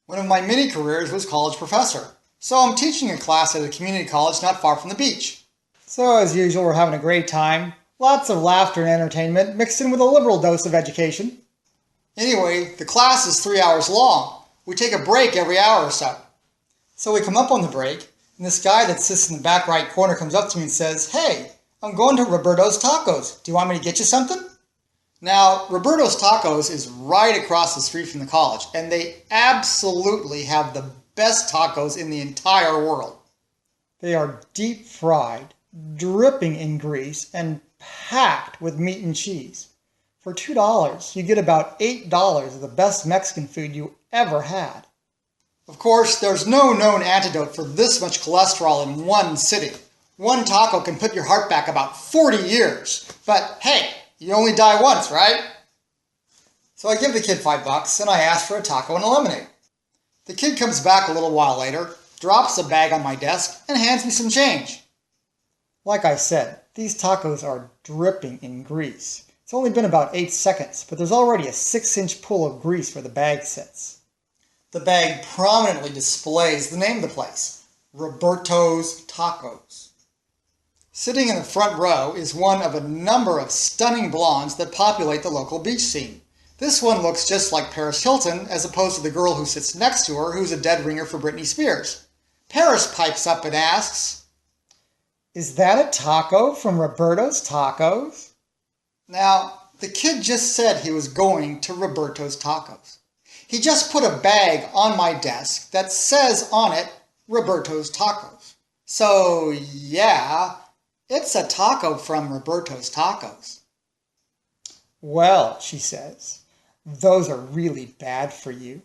One of my many careers was college professor, so I'm teaching a class at a community college not far from the beach. So as usual, we're having a great time. Lots of laughter and entertainment mixed in with a liberal dose of education. Anyway, the class is 3 hours long. We take a break every hour or so. So we come up on the break, and this guy that sits in the back right corner comes up to me and says, "Hey, I'm going to Roberto's Tacos. Do you want me to get you something?" Now, Roberto's Tacos is right across the street from the college, and they absolutely have the best tacos in the entire world. They are deep fried, dripping in grease, and packed with meat and cheese. For $2, you get about $8 of the best Mexican food you ever had. Of course, there's no known antidote for this much cholesterol in one sitting. One taco can put your heart back about 40 years. But hey, you only die once, right? So I give the kid $5 and I ask for a taco and a lemonade. The kid comes back a little while later, drops a bag on my desk, and hands me some change. Like I said, these tacos are dripping in grease. It's only been about 8 seconds, but there's already a 6-inch pool of grease where the bag sits. The bag prominently displays the name of the place, Roberto's Tacos. Sitting in the front row is one of a number of stunning blondes that populate the local beach scene. This one looks just like Paris Hilton, as opposed to the girl who sits next to her, who's a dead ringer for Britney Spears. Paris pipes up and asks, "Is that a taco from Roberto's Tacos?" Now, the kid just said he was going to Roberto's Tacos. He just put a bag on my desk that says on it, Roberto's Tacos. So, yeah, it's a taco from Roberto's Tacos. "Well," she says, "those are really bad for you."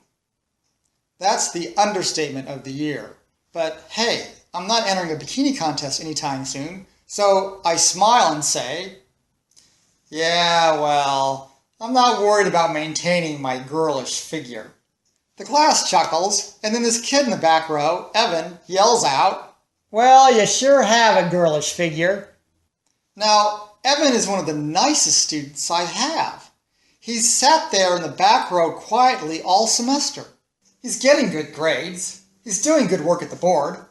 That's the understatement of the year. But hey, I'm not entering a bikini contest anytime soon, so I smile and say, "Yeah, well, I'm not worried about maintaining my girlish figure." The class chuckles, and then this kid in the back row, Evan, yells out, "Well, you sure have a girlish figure." Now, Evan is one of the nicest students I have. He's sat there in the back row quietly all semester. He's getting good grades. He's doing good work at the board.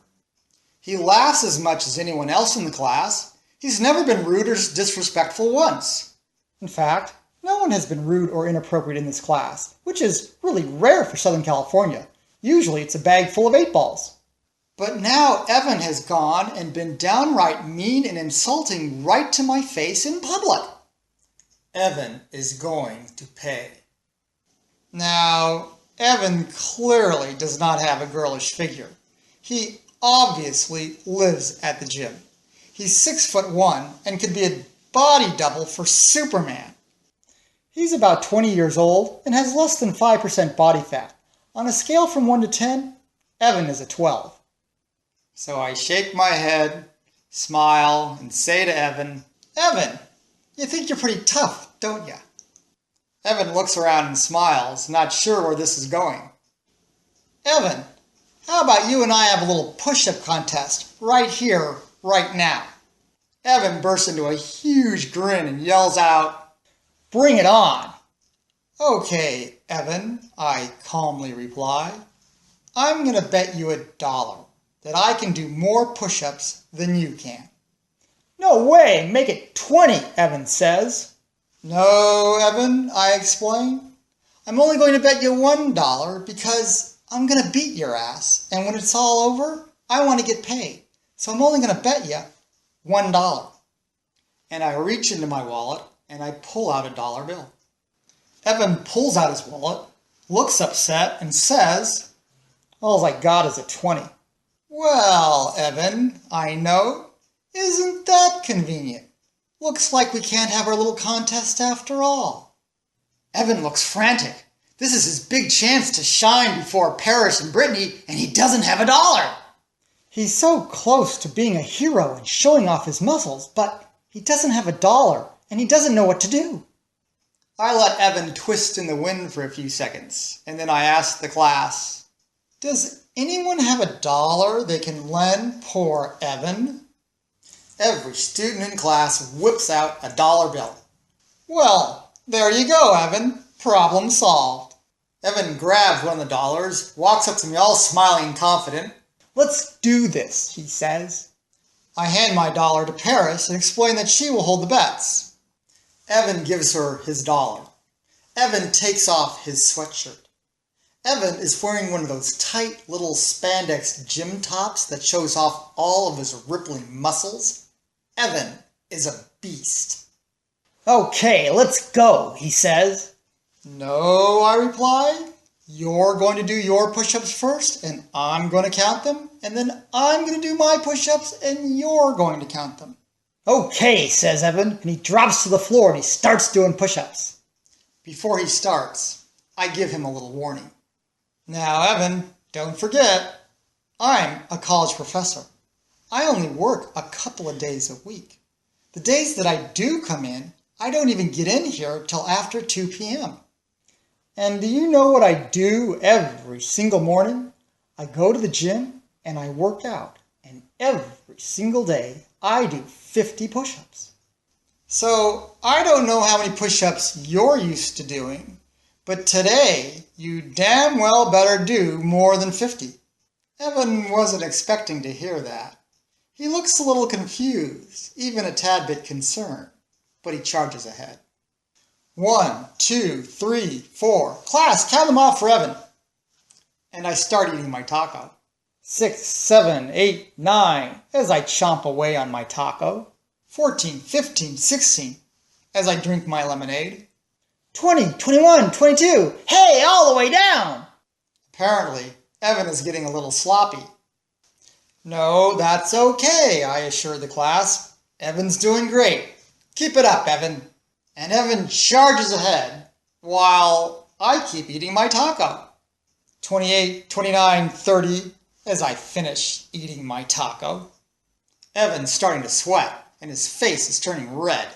He laughs as much as anyone else in the class. He's never been rude or disrespectful once. In fact, no one has been rude or inappropriate in this class, which is really rare for Southern California. Usually it's a bag full of 8-balls. But now Evan has gone and been downright mean and insulting right to my face in public. Evan is going to pay. Now, Evan clearly does not have a girlish figure. He obviously lives at the gym. He's 6'1" and could be a body double for Superman. He's about 20 years old and has less than 5% body fat. On a scale from 1 to 10, Evan is a 12. So I shake my head, smile, and say to Evan, "Evan, you think you're pretty tough, don't you?" Evan looks around and smiles, not sure where this is going. "Evan, how about you and I have a little push-up contest right here, right now?" Evan bursts into a huge grin and yells out, "Bring it on!" "Okay, Evan," I calmly reply. "I'm going to bet you $1 that I can do more push-ups than you can." "No way! Make it 20, Evan says. "No, Evan," I explain. "I'm only going to bet you $1 because I'm going to beat your ass, and when it's all over, I want to get paid. So I'm only going to bet you $1. And I reach into my wallet and I pull out a dollar bill. Evan pulls out his wallet, looks upset, and says, "All I got is a 20. "Well, Evan," I note, "isn't that convenient? Looks like we can't have our little contest after all." Evan looks frantic. This is his big chance to shine before Paris and Britney, and he doesn't have $1. He's so close to being a hero and showing off his muscles, but he doesn't have $1 and he doesn't know what to do. I let Evan twist in the wind for a few seconds, and then I ask the class, "Does anyone have $1 they can lend poor Evan?" Every student in class whips out a dollar bill. "Well, there you go, Evan. Problem solved." Evan grabs one of the dollars, walks up to me all smiling and confident. Let's do this, he says. I hand my dollar to Paris and explain that she will hold the bets. Evan gives her his dollar. Evan takes off his sweatshirt. Evan is wearing one of those tight little spandex gym tops that shows off all of his rippling muscles. Evan is a beast. Okay, let's go, he says. No, I reply. You're going to do your push-ups first, and I'm going to count them, and then I'm going to do my push-ups, and you're going to count them. Okay, says Evan, and he drops to the floor and he starts doing push-ups. Before he starts, I give him a little warning. Now, Evan, don't forget, I'm a college professor. I only work a couple of days a week. The days that I do come in, I don't even get in here till after 2 p.m. And do you know what I do every single morning? I go to the gym and I work out. And every single day, I do 50 push-ups. So, I don't know how many push-ups you're used to doing, but today, you damn well better do more than 50. Evan wasn't expecting to hear that. He looks a little confused, even a tad bit concerned, but he charges ahead. 1, 2, 3, 4. Class, count them off for Evan. And I start eating my taco. 6, 7, 8, 9, as I chomp away on my taco. 14, 15, 16, as I drink my lemonade. 20, 21, 22, hey, all the way down! Apparently, Evan is getting a little sloppy. No, that's okay, I assure the class. Evan's doing great. Keep it up, Evan. And Evan charges ahead, while I keep eating my taco. 28, 29, 30, as I finish eating my taco. Evan's starting to sweat, and his face is turning red.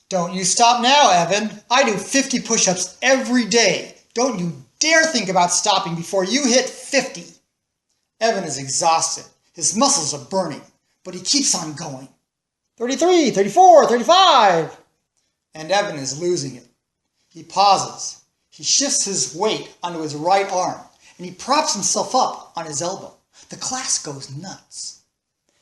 Don't you stop now, Evan. I do 50 push-ups every day. Don't you dare think about stopping before you hit 50. Evan is exhausted. His muscles are burning, but he keeps on going. 33, 34, 35. And Evan is losing it. He pauses. He shifts his weight onto his right arm, and he props himself up on his elbow. The class goes nuts.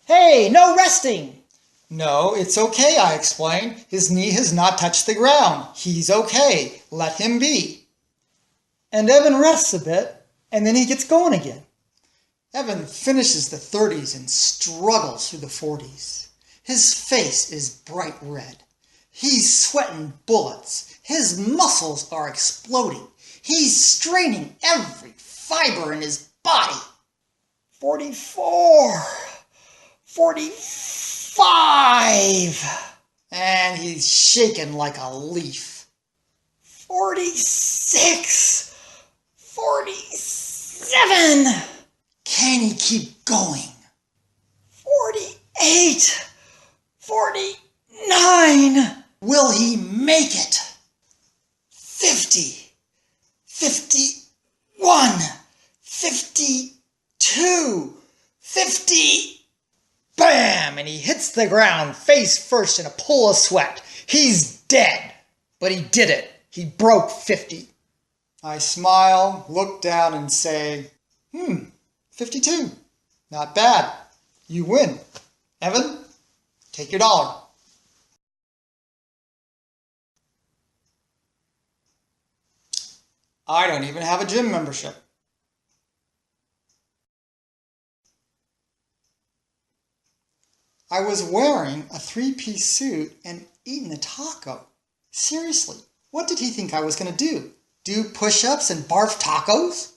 Hey, no resting! No, it's okay, I explain. His knee has not touched the ground. He's okay. Let him be. And Evan rests a bit, and then he gets going again. Evan finishes the 30s and struggles through the 40s. His face is bright red. He's sweating bullets. His muscles are exploding. He's straining every fiber in his body. 44, 45. And he's shaking like a leaf. 46, 47. Can he keep going? 48, 49. Will he make it? 50, 51, 52, 50. Bam! And he hits the ground face first in a pool of sweat. He's dead. But he did it. He broke 50. I smile, look down and say, 52. Not bad. You win. Evan, take your dollar. I don't even have a gym membership. I was wearing a 3-piece suit and eating a taco. Seriously, what did he think I was going to do? Do push-ups and barf tacos?